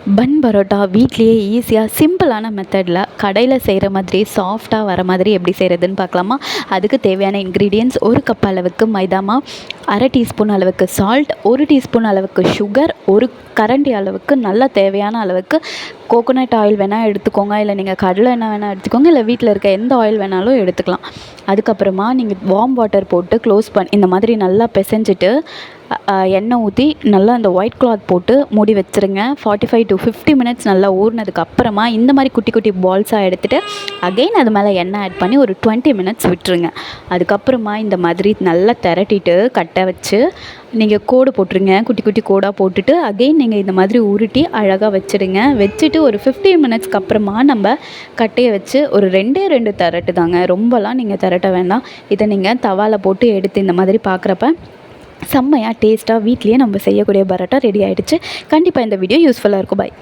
பன் பரோட்டா வீட்லேயே ஈஸியாக சிம்பிளான மெத்தடில் கடையில் செய்கிற மாதிரி சாஃப்டாக வர மாதிரி எப்படி செய்கிறதுன்னு பார்க்கலாமா? அதுக்கு தேவையான இன்க்ரீடியன்ட்ஸ்: 1 கப் அளவுக்கு மைதா மாவு, 1/2 டீஸ்பூன் அளவுக்கு சால்ட், 1 டீஸ்பூன் அளவுக்கு சுகர், 1 கரண்டி அளவுக்கு நல்லா தேவையான அளவுக்கு கோகோனட் ஆயில் வேணால் எடுத்துக்கோங்க, இல்லை நீங்கள் கடலை எண்ணெய் வேணால் எடுத்துக்கோங்க, இல்லை வீட்டில் இருக்க எந்த ஆயில் வேணாலும் எடுத்துக்கலாம். அதுக்கப்புறமா நீங்கள் வார்ம் வாட்டர் போட்டு க்ளோஸ் இந்த மாதிரி நல்லா பிசைஞ்சிட்டு எண்ணெய் ஊற்றி நல்லா அந்த ஒயிட் கிளாத் போட்டு மூடி வச்சுருங்க. 45 to 50 மினிட்ஸ் நல்லா ஊறினதுக்கு அப்புறமா இந்த மாதிரி குட்டி குட்டி பால்ஸாக எடுத்துகிட்டு அகெயின் அது மேலே எண்ணெய் ஆட் பண்ணி ஒரு 20 மினிட்ஸ் விட்டுருங்க. அதுக்கப்புறமா இந்த மாதிரி நல்லா திரட்டிட்டு கட்டை வச்சு நீங்கள் கோடு போட்டுருங்க. குட்டி குட்டி கோடாக போட்டுட்டு அகெயின் நீங்கள் இந்த மாதிரி உருட்டி அழகாக வச்சுடுங்க. வச்சுட்டு ஒரு 15 மினிட்ஸ்க்கு அப்புறமா நம்ம கட்டையை வச்சு ஒரு 2 திரட்டு தாங்க, ரொம்பலாம் நீங்கள் திரட்ட வேண்டாம். இதை நீங்கள் தவாவில் போட்டு எடுத்து இந்த மாதிரி பார்க்குறப்ப செம்மையாக டேஸ்ட்டாக வீட்லேயே நம்ம செய்யக்கூடிய பரோட்டா ரெடி ஆகிடுச்சு. கண்டிப்பாக இந்த வீடியோ யூஸ்ஃபுல்லாக இருக்கும். பாய்.